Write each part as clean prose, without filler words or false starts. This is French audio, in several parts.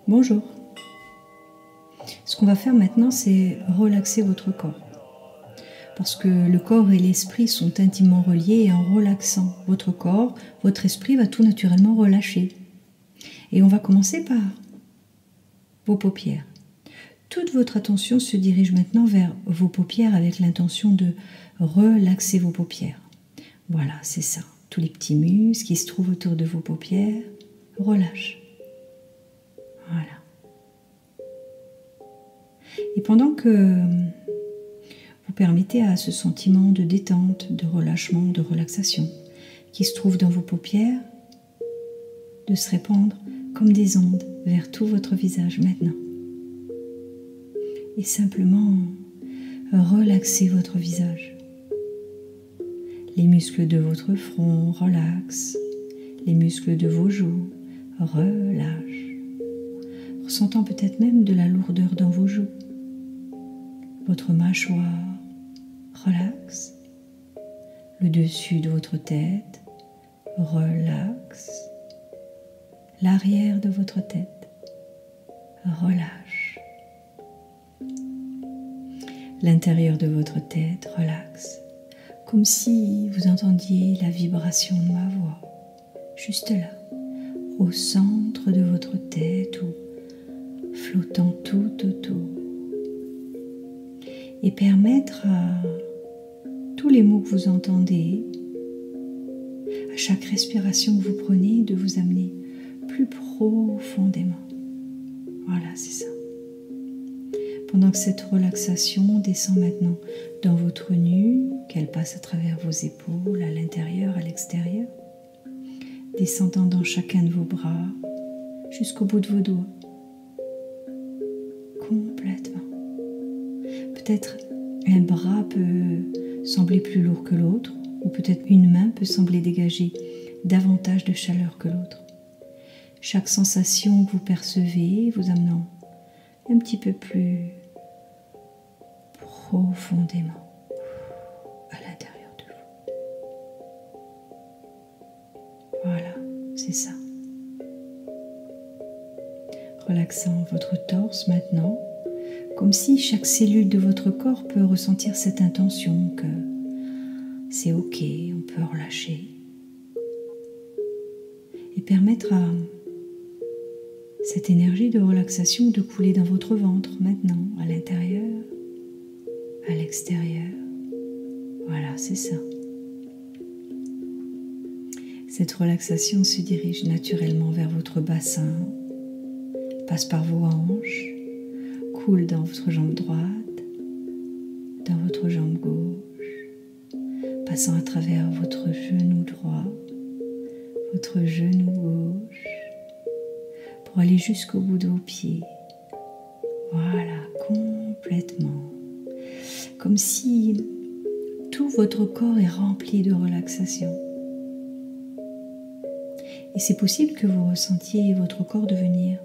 Bonjour. Ce qu'on va faire maintenant, c'est relaxer votre corps. Parce que le corps et l'esprit sont intimement reliés et en relaxant votre corps, votre esprit va tout naturellement relâcher. Et on va commencer par vos paupières. Toute votre attention se dirige maintenant vers vos paupières avec l'intention de relaxer vos paupières. Voilà, c'est ça. Tous les petits muscles qui se trouvent autour de vos paupières relâchent. Voilà. Et pendant que vous permettez à ce sentiment de détente, de relâchement, de relaxation qui se trouve dans vos paupières de se répandre comme des ondes vers tout votre visage maintenant. Et simplement relaxez votre visage. Les muscles de votre front relaxent, les muscles de vos joues relâchent, ressentant peut-être même de la lourdeur dans vos joues. Votre mâchoire relaxe, le dessus de votre tête relaxe, l'arrière de votre tête relâche, l'intérieur de votre tête relaxe, comme si vous entendiez la vibration de ma voix, juste là, au centre de votre tête ou flottant tout autour. Et permettre à tous les mots que vous entendez, à chaque respiration que vous prenez, de vous amener plus profondément. Voilà, c'est ça. Pendant que cette relaxation descend maintenant dans votre nuque, qu'elle passe à travers vos épaules, à l'intérieur, à l'extérieur, descendant dans chacun de vos bras, jusqu'au bout de vos doigts. Complètement. Peut-être un bras peut sembler plus lourd que l'autre, ou peut-être une main peut sembler dégager davantage de chaleur que l'autre. Chaque sensation que vous percevez vous amenant un petit peu plus profondément à l'intérieur de vous. Voilà, c'est ça. Relaxant votre torse maintenant, comme si chaque cellule de votre corps peut ressentir cette intention que c'est ok, on peut relâcher. Et permettre à cette énergie de relaxation de couler dans votre ventre maintenant, à l'intérieur, à l'extérieur. Voilà, c'est ça. Cette relaxation se dirige naturellement vers votre bassin, passe par vos hanches, coule dans votre jambe droite, dans votre jambe gauche, passant à travers votre genou droit, votre genou gauche, pour aller jusqu'au bout de vos pieds. Voilà, complètement. Comme si tout votre corps est rempli de relaxation. Et c'est possible que vous ressentiez votre corps devenir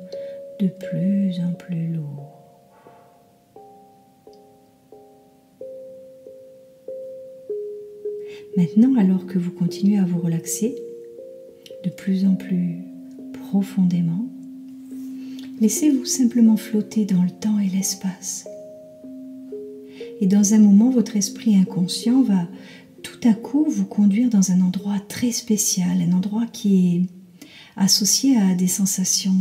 de plus en plus lourd. Maintenant, alors que vous continuez à vous relaxer de plus en plus profondément, laissez-vous simplement flotter dans le temps et l'espace. Et dans un moment, votre esprit inconscient va tout à coup vous conduire dans un endroit très spécial, un endroit qui est associé à des sensations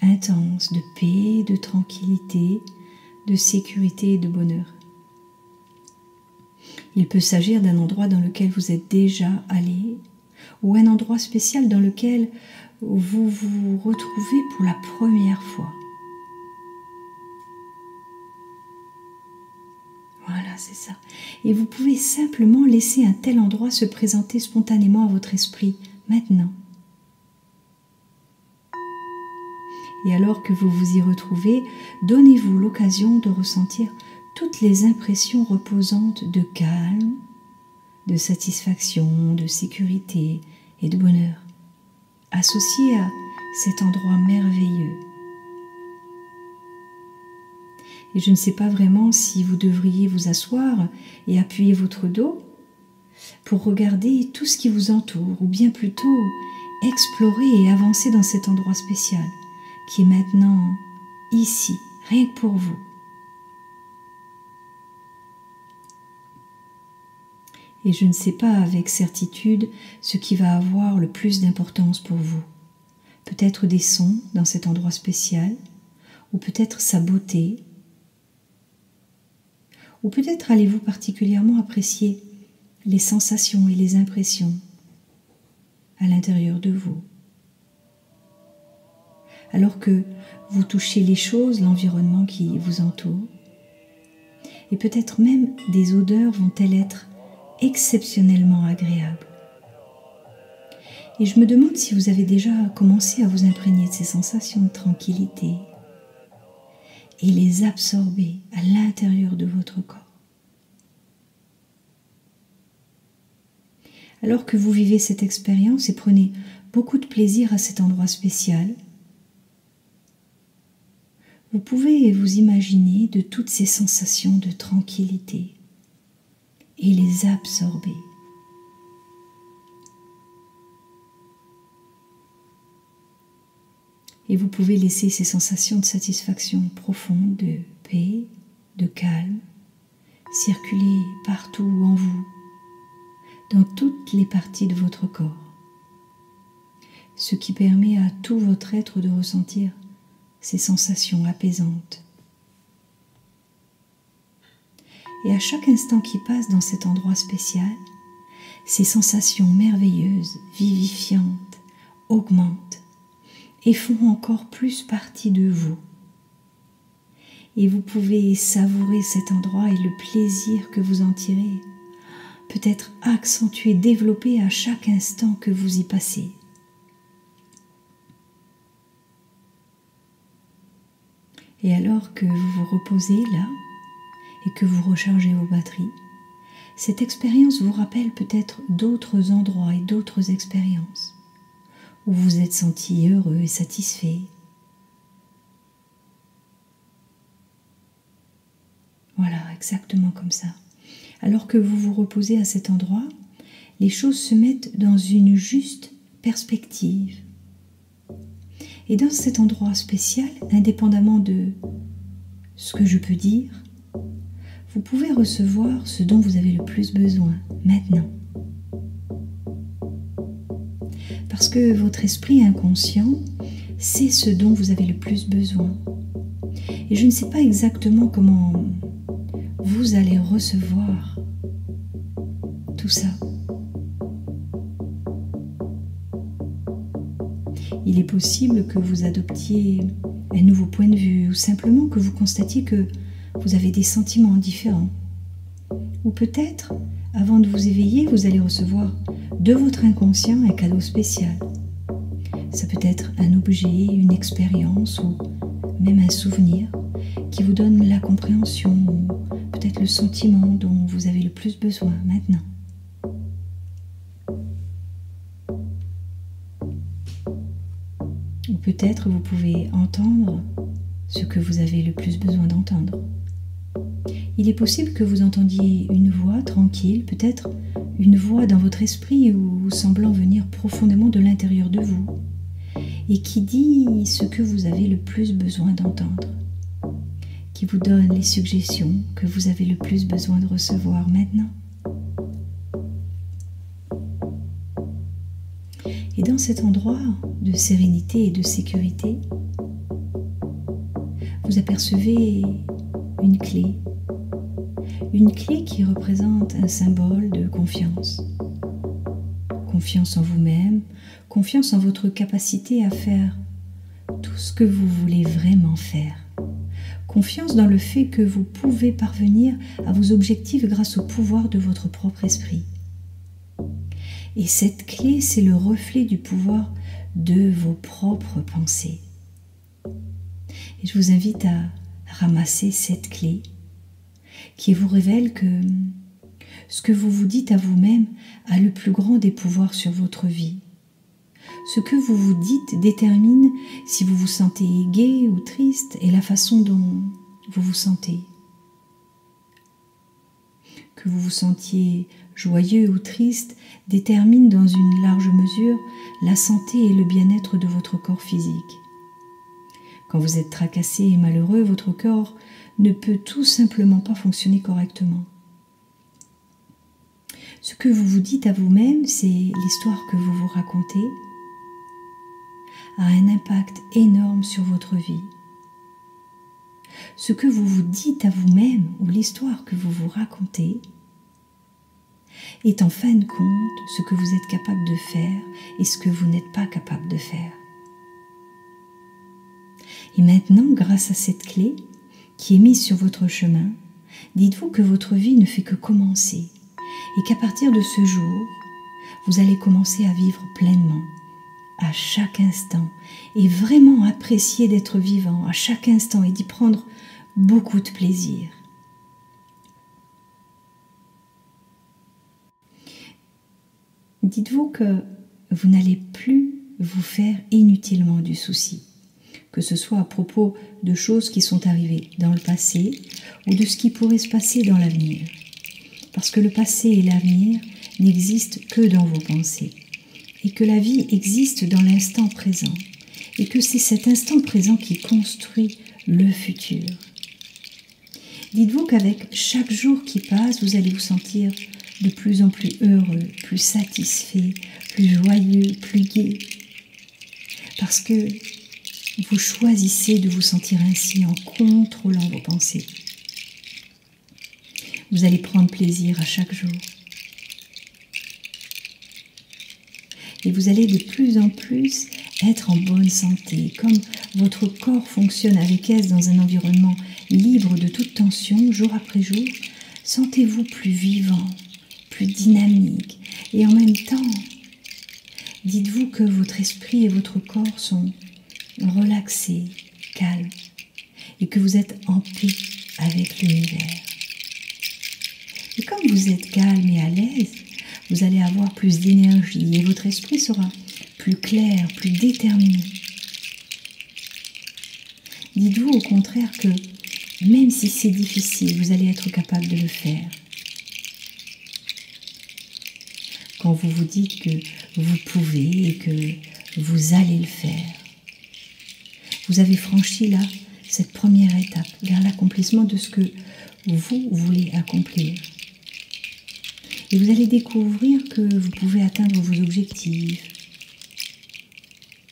intenses de paix, de tranquillité, de sécurité et de bonheur. Il peut s'agir d'un endroit dans lequel vous êtes déjà allé ou un endroit spécial dans lequel vous vous retrouvez pour la première fois. Voilà, c'est ça. Et vous pouvez simplement laisser un tel endroit se présenter spontanément à votre esprit, maintenant. Et alors que vous vous y retrouvez, donnez-vous l'occasion de ressentir toutes les impressions reposantes de calme, de satisfaction, de sécurité et de bonheur, associées à cet endroit merveilleux. Et je ne sais pas vraiment si vous devriez vous asseoir et appuyer votre dos pour regarder tout ce qui vous entoure, ou bien plutôt explorer et avancer dans cet endroit spécial qui est maintenant ici, rien que pour vous. Et je ne sais pas avec certitude ce qui va avoir le plus d'importance pour vous. Peut-être des sons dans cet endroit spécial, ou peut-être sa beauté, ou peut-être allez-vous particulièrement apprécier les sensations et les impressions à l'intérieur de vous. Alors que vous touchez les choses, l'environnement qui vous entoure, et peut-être même des odeurs vont-elles être exceptionnellement agréables. Et je me demande si vous avez déjà commencé à vous imprégner de ces sensations de tranquillité et les absorber à l'intérieur de votre corps. Alors que vous vivez cette expérience et prenez beaucoup de plaisir à cet endroit spécial, vous pouvez vous imaginer de toutes ces sensations de tranquillité et les absorber. Et vous pouvez laisser ces sensations de satisfaction profonde, de paix, de calme, circuler partout en vous, dans toutes les parties de votre corps, ce qui permet à tout votre être de ressentir ces sensations apaisantes. Et à chaque instant qui passe dans cet endroit spécial, ces sensations merveilleuses, vivifiantes, augmentent et font encore plus partie de vous. Et vous pouvez savourer cet endroit et le plaisir que vous en tirez, peut-être accentué, développé à chaque instant que vous y passez. Et alors que vous vous reposez là et que vous rechargez vos batteries, cette expérience vous rappelle peut-être d'autres endroits et d'autres expériences où vous vous êtes senti heureux et satisfait. Voilà, exactement comme ça. Alors que vous vous reposez à cet endroit, les choses se mettent dans une juste perspective. Et dans cet endroit spécial, indépendamment de ce que je peux dire, vous pouvez recevoir ce dont vous avez le plus besoin maintenant. Parce que votre esprit inconscient sait ce dont vous avez le plus besoin. Et je ne sais pas exactement comment vous allez recevoir tout ça. Il est possible que vous adoptiez un nouveau point de vue ou simplement que vous constatiez que vous avez des sentiments différents. Ou peut-être, avant de vous éveiller, vous allez recevoir de votre inconscient un cadeau spécial. Ça peut être un objet, une expérience ou même un souvenir qui vous donne la compréhension ou peut-être le sentiment dont vous avez le plus besoin maintenant. Ou peut-être vous pouvez entendre ce que vous avez le plus besoin d'entendre. Il est possible que vous entendiez une voix tranquille, peut-être une voix dans votre esprit ou semblant venir profondément de l'intérieur de vous, et qui dit ce que vous avez le plus besoin d'entendre, qui vous donne les suggestions que vous avez le plus besoin de recevoir maintenant. Et dans cet endroit de sérénité et de sécurité, vous apercevez une clé qui représente un symbole de confiance. Confiance en vous-même, confiance en votre capacité à faire tout ce que vous voulez vraiment faire. Confiance dans le fait que vous pouvez parvenir à vos objectifs grâce au pouvoir de votre propre esprit. Et cette clé, c'est le reflet du pouvoir de vos propres pensées. Et je vous invite à ramasser cette clé qui vous révèle que ce que vous vous dites à vous-même a le plus grand des pouvoirs sur votre vie. Ce que vous vous dites détermine si vous vous sentez gai ou triste et la façon dont vous vous sentez. Que vous vous sentiez joyeux ou triste, détermine dans une large mesure la santé et le bien-être de votre corps physique. Quand vous êtes tracassé et malheureux, votre corps ne peut tout simplement pas fonctionner correctement. Ce que vous vous dites à vous-même, c'est l'histoire que vous vous racontez, a un impact énorme sur votre vie. Ce que vous vous dites à vous-même ou l'histoire que vous vous racontez est en fin de compte ce que vous êtes capable de faire et ce que vous n'êtes pas capable de faire. Et maintenant, grâce à cette clé qui est mise sur votre chemin, dites-vous que votre vie ne fait que commencer et qu'à partir de ce jour, vous allez commencer à vivre pleinement, à chaque instant, et vraiment apprécier d'être vivant à chaque instant et d'y prendre beaucoup de plaisir. Dites-vous que vous n'allez plus vous faire inutilement du souci, que ce soit à propos de choses qui sont arrivées dans le passé ou de ce qui pourrait se passer dans l'avenir. Parce que le passé et l'avenir n'existent que dans vos pensées, et que la vie existe dans l'instant présent, et que c'est cet instant présent qui construit le futur. Dites-vous qu'avec chaque jour qui passe, vous allez vous sentir de plus en plus heureux, plus satisfait, plus joyeux, plus gai, parce que vous choisissez de vous sentir ainsi en contrôlant vos pensées. Vous allez prendre plaisir à chaque jour. Et vous allez de plus en plus être en bonne santé. Comme votre corps fonctionne avec aise dans un environnement libre de toute tension, jour après jour, sentez-vous plus vivant, plus dynamique. Et en même temps, dites-vous que votre esprit et votre corps sont relaxés, calmes, et que vous êtes en paix avec l'univers. Et comme vous êtes calme et à l'aise, vous allez avoir plus d'énergie et votre esprit sera plus clair, plus déterminé. Dites-vous au contraire que même si c'est difficile, vous allez être capable de le faire. Quand vous vous dites que vous pouvez et que vous allez le faire, vous avez franchi là cette première étape vers l'accomplissement de ce que vous voulez accomplir. Et vous allez découvrir que vous pouvez atteindre vos objectifs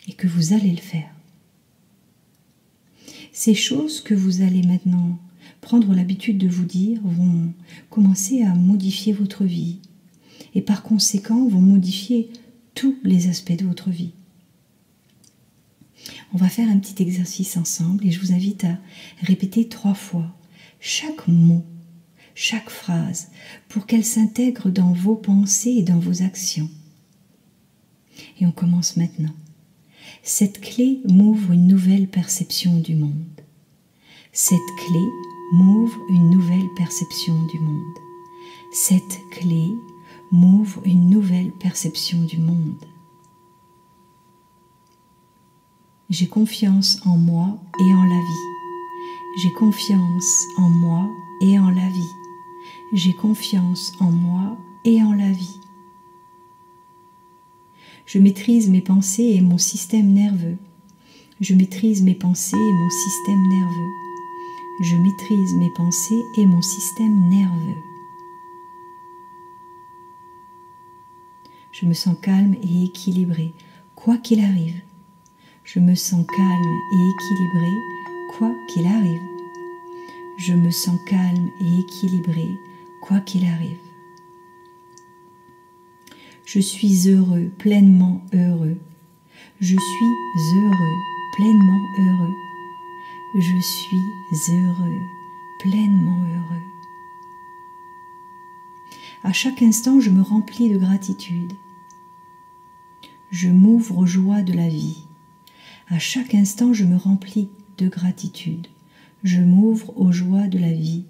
et que vous allez le faire. Ces choses que vous allez maintenant prendre l'habitude de vous dire vont commencer à modifier votre vie et par conséquent vont modifier tous les aspects de votre vie. On va faire un petit exercice ensemble et je vous invite à répéter 3 fois chaque mot, chaque phrase, pour qu'elle s'intègre dans vos pensées et dans vos actions. Et on commence maintenant. Cette clé m'ouvre une nouvelle perception du monde. Cette clé m'ouvre une nouvelle perception du monde. Cette clé m'ouvre une nouvelle perception du monde. J'ai confiance en moi et en la vie. J'ai confiance en moi et en la vie. J'ai confiance en moi et en la vie. Je maîtrise mes pensées et mon système nerveux. Je maîtrise mes pensées et mon système nerveux. Je maîtrise mes pensées et mon système nerveux. Je me sens calme et équilibré, quoi qu'il arrive. Je me sens calme et équilibré, quoi qu'il arrive. Je me sens calme et équilibré, quoi qu'il arrive. Je suis heureux, pleinement heureux. Je suis heureux, pleinement heureux. Je suis heureux, pleinement heureux. À chaque instant, je me remplis de gratitude. Je m'ouvre aux joies de la vie. À chaque instant, je me remplis de gratitude. Je m'ouvre aux joies de la vie.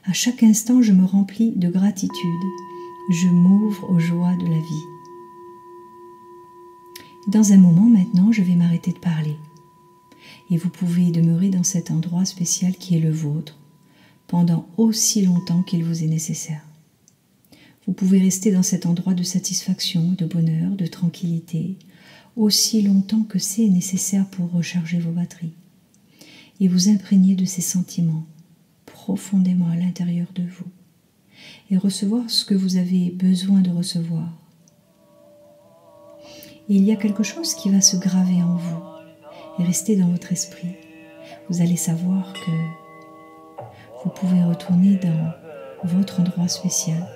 À chaque instant, je me remplis de gratitude. Je m'ouvre aux joies de la vie. Dans un moment maintenant, je vais m'arrêter de parler. Et vous pouvez demeurer dans cet endroit spécial qui est le vôtre pendant aussi longtemps qu'il vous est nécessaire. Vous pouvez rester dans cet endroit de satisfaction, de bonheur, de tranquillité, aussi longtemps que c'est nécessaire pour recharger vos batteries et vous imprégner de ces sentiments profondément à l'intérieur de vous et recevoir ce que vous avez besoin de recevoir. Et il y a quelque chose qui va se graver en vous et rester dans votre esprit. Vous allez savoir que vous pouvez retourner dans votre endroit spécial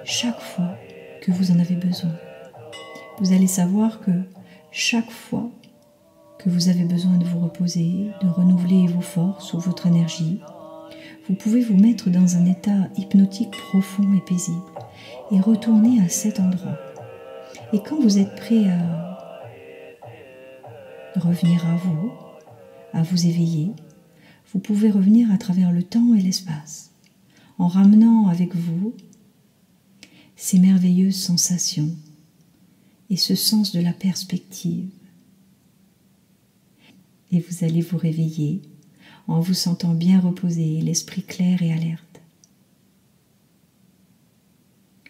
chaque fois que vous en avez besoin. Vous allez savoir que chaque fois que vous avez besoin de vous reposer, de renouveler vos forces ou votre énergie, vous pouvez vous mettre dans un état hypnotique profond et paisible et retourner à cet endroit. Et quand vous êtes prêt à revenir à vous éveiller, vous pouvez revenir à travers le temps et l'espace en ramenant avec vous ces merveilleuses sensations et ce sens de la perspective. Et vous allez vous réveiller en vous sentant bien reposé, l'esprit clair et alerte.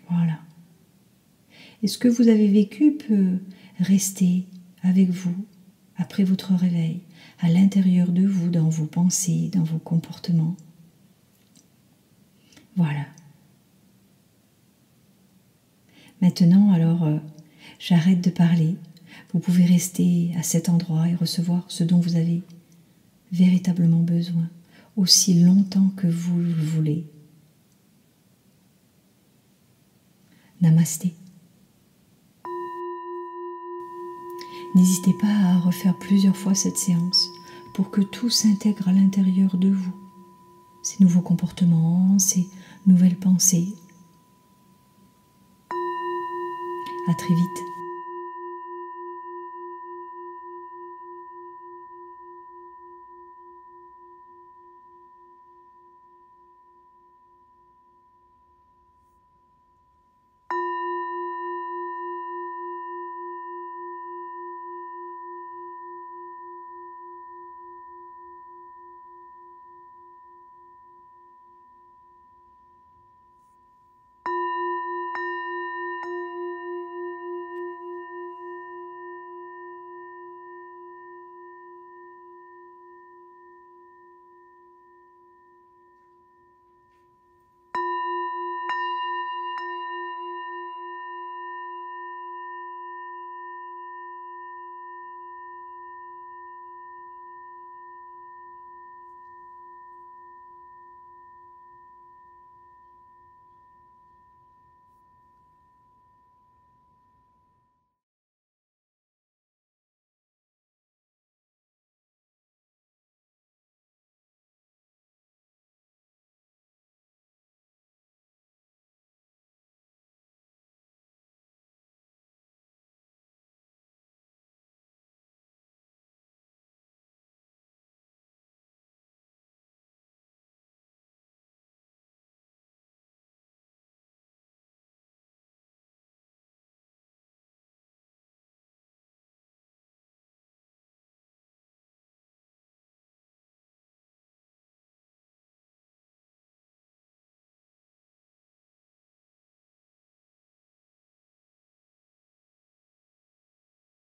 Voilà. Et ce que vous avez vécu peut rester avec vous après votre réveil, à l'intérieur de vous, dans vos pensées, dans vos comportements. Voilà. Maintenant, alors, j'arrête de parler. Vous pouvez rester à cet endroit et recevoir ce dont vous avez véritablement besoin, aussi longtemps que vous le voulez. Namasté. N'hésitez pas à refaire plusieurs fois cette séance pour que tout s'intègre à l'intérieur de vous. Ces nouveaux comportements, ces nouvelles pensées. À très vite.